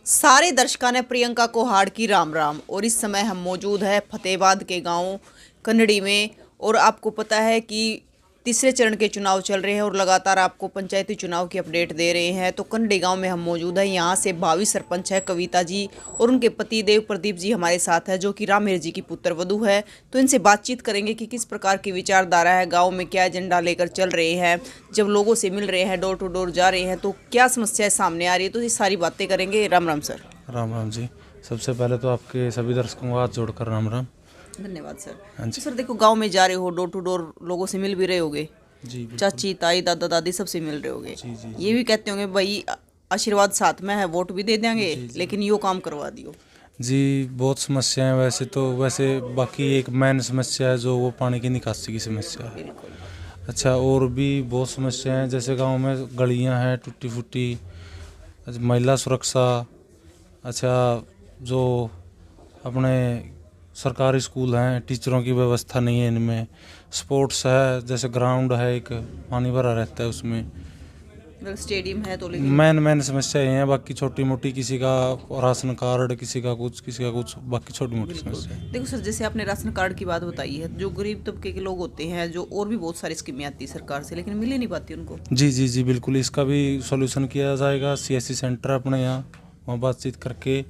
सारे दर्शकों ने प्रियंका को हाड़ की राम राम। और इस समय हम मौजूद है फतेहाबाद के गांव कन्नड़ी में। और आपको पता है कि तीसरे चरण के चुनाव चल रहे हैं और लगातार आपको पंचायती चुनाव की अपडेट दे रहे हैं। तो कन्नड़ी गांव में हम मौजूद हैं। यहाँ से भावी सरपंच है कविता जी और उनके पति देव प्रदीप जी हमारे साथ है, जो कि रामेर जी की पुत्र वधू है। तो इनसे बातचीत करेंगे कि किस प्रकार की विचारधारा है, गाँव में क्या एजेंडा लेकर चल रहे हैं, जब लोगों से मिल रहे हैं, डोर टू डोर जा रहे हैं तो क्या समस्याएं सामने आ रही है। तो ये सारी बातें करेंगे। राम राम सर। राम राम जी। सबसे पहले तो आपके सभी दर्शकों को हाथ जोड़कर राम राम। धन्यवाद सर। हाँ तो जी सर देखो, गांव में जा रहे हो, डोर टू डोर लोगों से मिल भी रहे होगे, जी बिल्कुल। चाची ताई दादा दादी सबसे मिल रहे होगे। जी जी ये भी कहते होंगे भाई आशीर्वाद साथ में है, वोट भी दे देंगे जी लेकिन यो काम करवा दियो। जी बहुत समस्याएं वैसे बाकी एक मेन समस्या है जो वो पानी की निकासी की समस्या है। बिल्कुल। अच्छा, और भी बहुत समस्याएं हैं, जैसे गांव में गलियां हैं टूटी फूटी, महिला सुरक्षा, अच्छा जो अपने सरकारी स्कूल हैं टीचरों की व्यवस्था नहीं है इनमें, स्पोर्ट्स है जैसे ग्राउंड है एक पानी भरा रहता है उसमें। अगर स्टेडियम है तो लेकिन मैन समस्या ये है, बाकी छोटी मोटी किसी का राशन कार्ड, किसी का कुछ, बाकी छोटी मोटी समस्या है। देखो सर, जैसे आपने राशन कार्ड की बात बताई है, जो गरीब तबके के लोग होते हैं, जो और भी बहुत सारी स्कीमें आती है सरकार से लेकिन मिल ही नहीं पाती उनको। जी जी जी बिल्कुल, इसका भी सॉल्यूशन किया जाएगा। सीएससी सेंटर अपने यहाँ, वहाँ बातचीत करके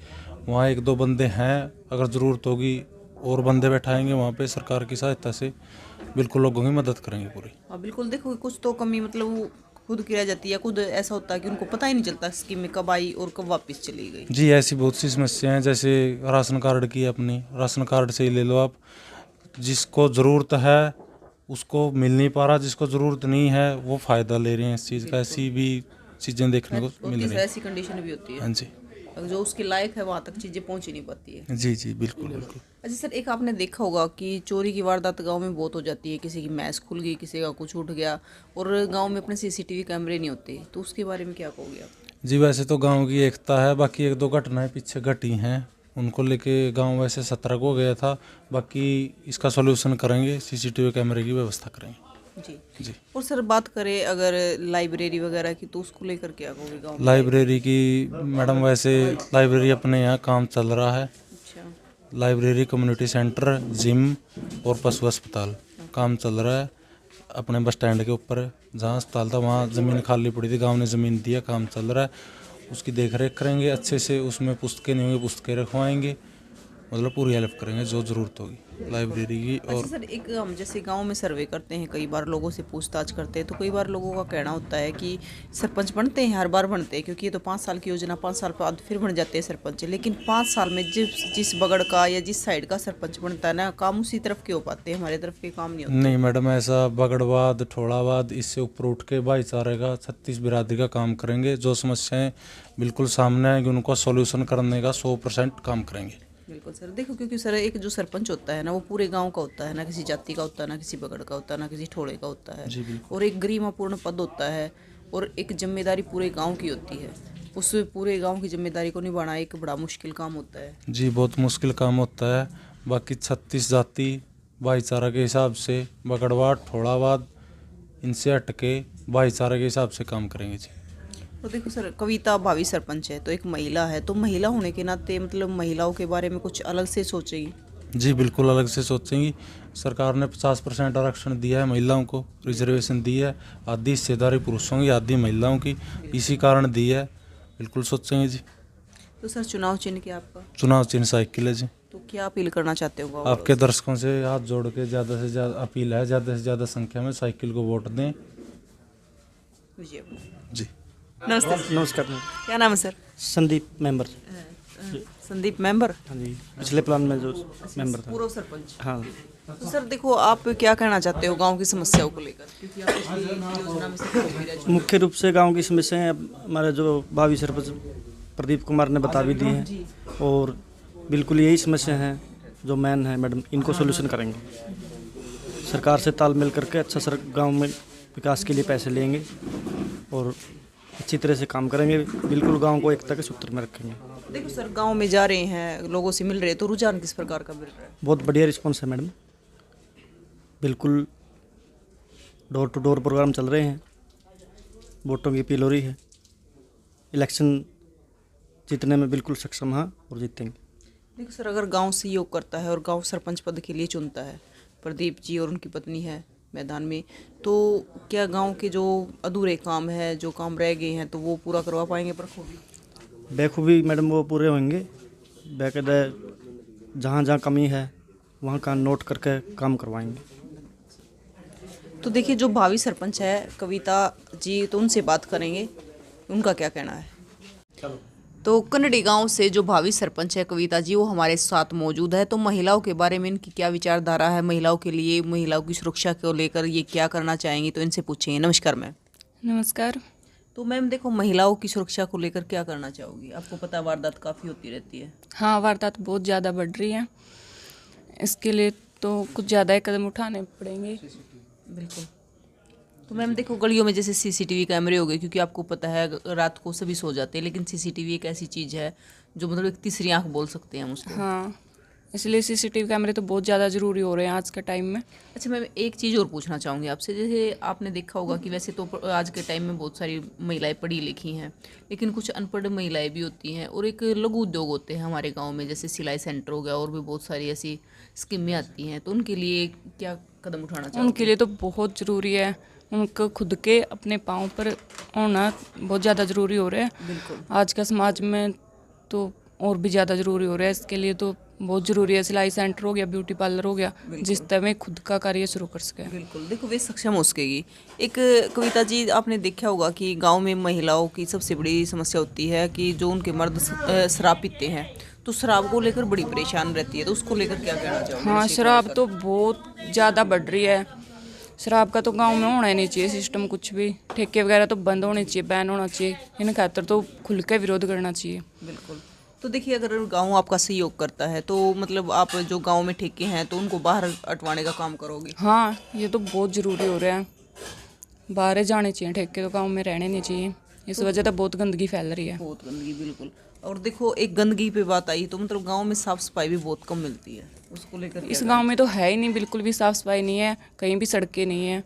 वहाँ एक दो बंदे हैं, अगर ज़रूरत होगी और बंदे बैठाएंगे वहाँ पे, सरकार की सहायता से बिल्कुल लोगों की मदद करेंगे पूरी। हाँ बिल्कुल। देखो कुछ तो कमी मतलब वो खुद की रह जाती है, खुद ऐसा होता है कि उनको पता ही नहीं चलता स्कीम में कब आई और कब वापस चली गई। जी ऐसी बहुत सी समस्याएं हैं, जैसे राशन कार्ड की, अपनी राशन कार्ड से ही ले लो आप, जिसको ज़रूरत है उसको मिल नहीं पा रहा, जिसको ज़रूरत नहीं है वो फ़ायदा ले रहे हैं इस चीज़ का। ऐसी भी चीज़ें देखने को मिल रही हैं। ऐसी कंडीशन भी होती है, हाँ जी जो उसके लायक है वहां तक चीजें पहुंच ही नहीं पाती है। जी जी बिल्कुल बिल्कुल। अच्छा सर, एक आपने देखा होगा कि चोरी की वारदात गांव में बहुत हो जाती है, किसी की मैस खुल गई, किसी का कुछ उठ गया, और गांव में अपने सीसीटीवी कैमरे नहीं होते, तो उसके बारे में क्या कहोगे आप? जी वैसे तो गांव की एकता है, बाकी एक दो घटनाएं पीछे घटी हैं, उनको लेके गांव वैसे सतर्क हो गया था। बाकी इसका सॉल्यूशन करेंगे, सीसीटीवी कैमरे की व्यवस्था करेंगे। जी जी और सर बात करें अगर लाइब्रेरी वगैरह की, तो उसको लेकर क्या कहोगे गाँव में? लाइब्रेरी की मैडम, वैसे लाइब्रेरी अपने यहाँ काम चल रहा है। अच्छा। लाइब्रेरी, कम्युनिटी सेंटर, जिम और पशु अस्पताल काम चल रहा है। अपने बस स्टैंड के ऊपर जहाँ अस्पताल था वहाँ ज़मीन खाली पड़ी थी, गांव ने ज़मीन दिया, काम चल रहा है, उसकी देख रेख करेंगे अच्छे से। उसमें पुस्तकें नहीं होंगी, पुस्तकें रखवाएंगे, मतलब पूरी हेल्प करेंगे जो ज़रूरत होगी लाइब्रेरी की। अच्छा और सर, एक हम जैसे गांव में सर्वे करते हैं, कई बार लोगों से पूछताछ करते हैं, तो कई बार लोगों का कहना होता है कि सरपंच बनते हैं, हर बार बनते हैं, क्योंकि ये तो 5 साल की योजना, 5 साल बाद फिर बन जाते हैं सरपंच, लेकिन 5 साल में जिस बगड़ का या जिस साइड का सरपंच बनता है ना, काम उसी तरफ के हो पाते हैं, हमारे तरफ के काम नहीं होते। नहीं मैडम, ऐसा बगड़वाद ठोड़ावाद इससे ऊपर उठ के भाईचारे का, 36 बिरादरी का काम करेंगे। जो समस्याएं बिल्कुल सामने आएंगी उनको सॉल्यूशन करने का 100% काम करेंगे। बिल्कुल सर। देखो क्योंकि सर एक जो सरपंच होता है ना, वो पूरे गांव का होता है ना, किसी जाति का होता है ना, किसी बगड़ का होता है ना, किसी ठोड़े का होता है। जी बिल्कुल। और एक गरिमापूर्ण पद होता है, और एक जिम्मेदारी पूरे गांव की होती है। उस पूरे गांव की जिम्मेदारी को निभाना एक बड़ा मुश्किल काम होता है। जी बहुत मुश्किल काम होता है। बाकी 36 जाति भाईचारा के हिसाब से, बगड़वाद ठोड़ावाद इनसे हटके भाईचारा के हिसाब से काम करेंगे जी। तो देखो सर, कविता भावी सरपंच है तो एक महिला है, तो महिला होने के नाते मतलब महिलाओं के बारे में कुछ अलग से सोचेगी। जी बिल्कुल अलग से सोचेंगी। सरकार ने 50% आरक्षण दिया है महिलाओं को, रिजर्वेशन दी है, आधी हिस्सेदारी पुरुषों की आधी महिलाओं की, इसी कारण दी है। बिल्कुल सोचेंगे जी। तो सर चुनाव चिन्ह क्या आपका? चुनाव चिन्ह साइकिल है जी। तो क्या अपील करना चाहते हो गाँव वालों आपके से? दर्शकों से हाथ जोड़ के ज़्यादा से ज़्यादा अपील है, ज़्यादा से ज़्यादा संख्या में साइकिल को वोट दें विजय। जी। नमस्ते। नमस्कार मैम। क्या नाम है sir? Sandeep member. Sandeep member. हाँ जी, पिछले प्लान में जो मेंबर था। पूर्व सरपंच। हाँ, तो सर देखो, आप क्या कहना चाहते हो गांव की समस्याओं को लेकर, क्योंकि आप इसी योजना में सरपंच भी रह चुके मुख्य रूप से गांव की समस्याएं अब हमारे जो भावी सरपंच प्रदीप कुमार ने बता भी दी हैं, और बिल्कुल यही समस्या हैं जो मेन है मैडम, इनको सोल्यूशन करेंगे। सरकार से तालमेल करके अच्छा सर गाँव में विकास के लिए पैसे लेंगे और अच्छी तरह से काम करेंगे, बिल्कुल गाँव को एकता के सूत्र में रखेंगे। हैं। देखो सर, गांव में जा रहे हैं, लोगों से मिल रहे हैं, तो रुझान किस प्रकार का मिल रहा है? बहुत बढ़िया रिस्पॉन्स है मैडम, बिल्कुल डोर टू डोर प्रोग्राम चल रहे हैं, वोटों की अपील हो रही है, इलेक्शन जीतने में बिल्कुल सक्षम हैं और जीतेंगे। देखो सर, अगर गांव सहयोग करता है और गांव सरपंच पद के लिए चुनता है, प्रदीप जी और उनकी पत्नी है मैदान में, तो क्या गांव के जो अधूरे काम है, जो काम रह गए हैं, तो वो पूरा करवा पाएंगे बखूबी? बेखूबी मैडम वो पूरे होंगे। बाकायदा जहाँ जहाँ कमी है वहाँ का नोट करके काम करवाएंगे। तो देखिए, जो भावी सरपंच है कविता जी, तो उनसे बात करेंगे, उनका क्या कहना है। तो कन्नड़ी गांव से जो भावी सरपंच है कविता जी, वो हमारे साथ मौजूद है। तो महिलाओं के बारे में इनकी क्या विचारधारा है, महिलाओं के लिए, महिलाओं की सुरक्षा को लेकर ये क्या करना चाहेंगी, तो इनसे पूछेंगे। नमस्कार मैम। नमस्कार। तो मैम देखो, महिलाओं की सुरक्षा को लेकर क्या करना चाहोगी? आपको पता है वारदात काफ़ी होती रहती है। हाँ, वारदात बहुत ज़्यादा बढ़ रही है, इसके लिए तो कुछ ज़्यादा ही कदम उठाने पड़ेंगे। बिल्कुल। तो मैम देखो, गलियों में जैसे सीसीटीवी कैमरे हो गए, क्योंकि आपको पता है रात को सभी सो जाते हैं, लेकिन सीसीटीवी एक ऐसी चीज़ है जो मतलब एक तीसरी आंख बोल सकते हैं हम उसको। हाँ, इसलिए सीसीटीवी कैमरे तो बहुत ज़्यादा ज़रूरी हो रहे हैं आज के टाइम में। अच्छा मैम, एक चीज़ और पूछना चाहूँगी आपसे। जैसे आपने देखा होगा कि वैसे तो आज के टाइम में बहुत सारी महिलाएं पढ़ी लिखी हैं, लेकिन कुछ अनपढ़ महिलाएं भी होती हैं, और एक लघु उद्योग होते हैं हमारे गांव में, जैसे सिलाई सेंटर हो गया, और भी बहुत सारी ऐसी स्कीमें आती हैं। तो उनके लिए क्या कदम उठाना चाहिए? उनके लिए तो बहुत ज़रूरी है, उनको खुद के अपने पाँव पर होना बहुत ज़्यादा ज़रूरी हो रहा है। बिल्कुल। आज का समाज में तो और भी ज़्यादा ज़रूरी हो रहा है। इसके लिए तो बहुत ज़रूरी है, सिलाई सेंटर हो गया, ब्यूटी पार्लर हो गया, जिस तरह में खुद का कार्य शुरू कर सके। बिल्कुल। देखो, वे सक्षम हो सकेगी। एक कविता जी, आपने देखा होगा कि गांव में महिलाओं की सबसे बड़ी समस्या होती है कि जो उनके मर्द शराब पीते हैं, तो शराब को लेकर बड़ी परेशान रहती है। तो उसको लेकर क्या कहना चाहोगे? हाँ, शराब तो बहुत ज़्यादा बढ़ रही है। शराब का तो गांव में होना ही नहीं चाहिए सिस्टम, कुछ भी ठेके वगैरह तो बंद होने चाहिए, बैन होना चाहिए। इन खातर तो खुल के विरोध करना चाहिए। बिल्कुल। तो देखिए, अगर गांव आपका सहयोग करता है, तो मतलब आप जो गांव में ठेके हैं, तो उनको बाहर हटवाने का काम करोगे? हाँ, ये तो बहुत ज़रूरी हो रहा है, बाहर जाने चाहिए ठेके, तो गाँव में रहने नहीं चाहिए। इस वजह से बहुत गंदगी फैल रही है। बहुत गंदगी, बिल्कुल। और देखो, एक गंदगी पे बात आई तो मतलब गांव में साफ सफाई भी बहुत कम मिलती है, उसको लेकर इस गांव में तो है ही नहीं, बिल्कुल भी साफ सफाई नहीं है, कहीं भी सड़कें नहीं है,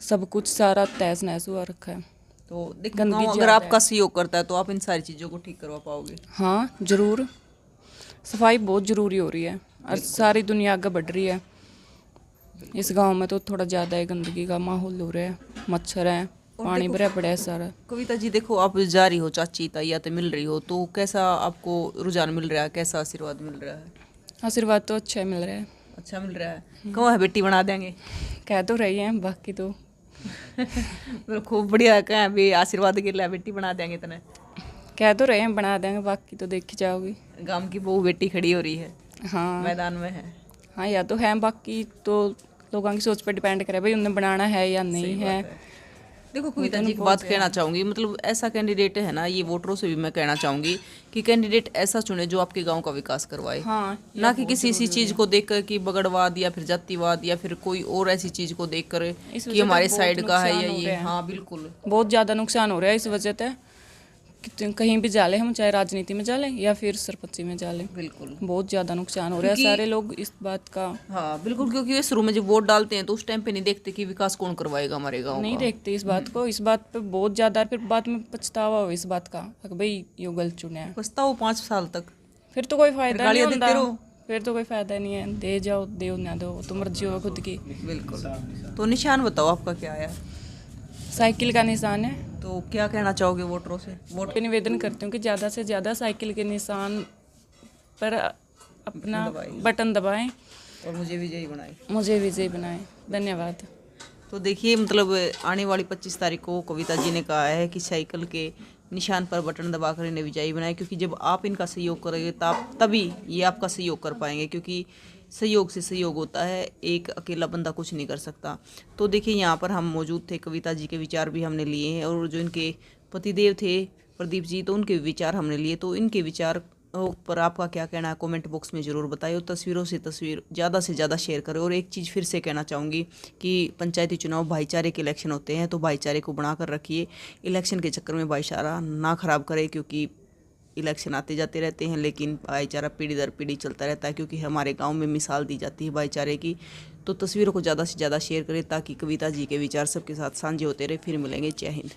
सब कुछ सारा तहस नहस हुआ रखा है। तो देखो, गंदगी गांव अगर ज़्यादा आपका सहयोग करता है तो आप इन सारी चीज़ों को ठीक करवा पाओगे? हाँ, ज़रूर। सफाई बहुत ज़रूरी हो रही है और सारी दुनिया आगे बढ़ रही है। इस गांव में तो थोड़ा ज़्यादा ही गंदगी का माहौल हो रहा है, मच्छर है, पानी भरा पड़ा है सारा। कविता जी देखो, आप जा रही हो, चाची ताइया तो मिल रही हो, तो कैसा आपको रुझान मिल रहा है, कैसा आशीर्वाद मिल रहा है? आशीर्वाद तो अच्छा मिल रहा है। अच्छा मिल रहा है। कौन है बेटी बना देंगे? कह तो रही हैं, बाकी तो मतलब खूब बढ़िया, कहें भी आशीर्वाद के लिए बेटी बना देंगे तने? कह तो रहे हैं बना देंगे, बाकी तो देखी जाओगी। गांव की बहू बेटी खड़ी हो रही है, हाँ मैदान में है। हाँ, या तो है, बाकी तो लोगों की सोच पर डिपेंड करे भाई उन्हें बनाना है या नहीं है। देखो कविता जी, एक बात कहना चाहूँगी, मतलब ऐसा कैंडिडेट है ना, ये वोटरों से भी मैं कहना चाहूँगी कि कैंडिडेट ऐसा चुने जो आपके गांव का विकास करवाए। हाँ, ना कि किसी ऐसी चीज़ को देखकर कि बगड़वाद या फिर जातिवाद या फिर कोई और ऐसी चीज़ को देखकर कि हमारे साइड का है या ये। हाँ बिल्कुल, बहुत ज़्यादा नुकसान हो रहा है इस वजह से। कहीं भी जा ले हम, चाहे राजनीति में जा ले या फिर सरपंची में जा ले, बिल्कुल बहुत ज़्यादा नुकसान हो रहा है। सारे लोग इस बात का हाँ बिल्कुल, क्योंकि वे शुरू में जब वोट डालते हैं तो उस टाइम पे नहीं देखते कि विकास कौन करवाएगा हमारे गाँव नहीं का। देखते इस बात को। इस बात पे बहुत ज़्यादा फिर बाद में पछतावा हो इस बात का कि भाई ये गलत चुने हैं। पछताओ 5 साल तक, फिर तो कोई फायदा नहीं गालियाँ देते होता, रहो। फिर तो कोई फायदा नहीं है। दे जाओ, दे ना दो, तो मर्जी हो खुद की। बिल्कुल। तो निशान बताओ आपका क्या आया? साइकिल का निशान है। तो क्या कहना चाहोगे वोटरों से? वोट पे निवेदन करती हूँ कि ज़्यादा से ज़्यादा साइकिल के निशान पर अपना बटन दबाएं और मुझे विजयी बनाए, मुझे विजयी बनाएं। धन्यवाद। तो देखिए, मतलब आने वाली 25 तारीख को कविता जी ने कहा है कि साइकिल के निशान पर बटन दबाकर इन्हें विजयी बनाए, क्योंकि जब आप इनका सहयोग करेंगे तभी ये आपका सहयोग कर पाएंगे, क्योंकि सहयोग से सहयोग होता है, एक अकेला बंदा कुछ नहीं कर सकता। तो देखिए, यहाँ पर हम मौजूद थे, कविता जी के विचार भी हमने लिए हैं, और जो इनके पतिदेव थे प्रदीप जी, तो उनके विचार हमने लिए। तो इनके विचार पर आपका क्या कहना है, कमेंट बॉक्स में ज़रूर बताइए, और तस्वीरों से तस्वीर ज़्यादा से ज़्यादा शेयर करें। और एक चीज़ फिर से कहना चाहूँगी कि पंचायती चुनाव भाईचारे के इलेक्शन होते हैं, तो भाईचारे को बनाकर रखिए, इलेक्शन के चक्कर में भाईचारा ना ख़राब करें, क्योंकि इलेक्शन आते जाते रहते हैं, लेकिन भाईचारा पीढ़ी दर पीढ़ी चलता रहता है, क्योंकि हमारे गांव में मिसाल दी जाती है भाईचारे की। तो तस्वीरों को ज़्यादा से ज़्यादा शेयर करें ताकि कविता जी के विचार सबके साथ साझे होते रहे। फिर मिलेंगे, जय हिंद।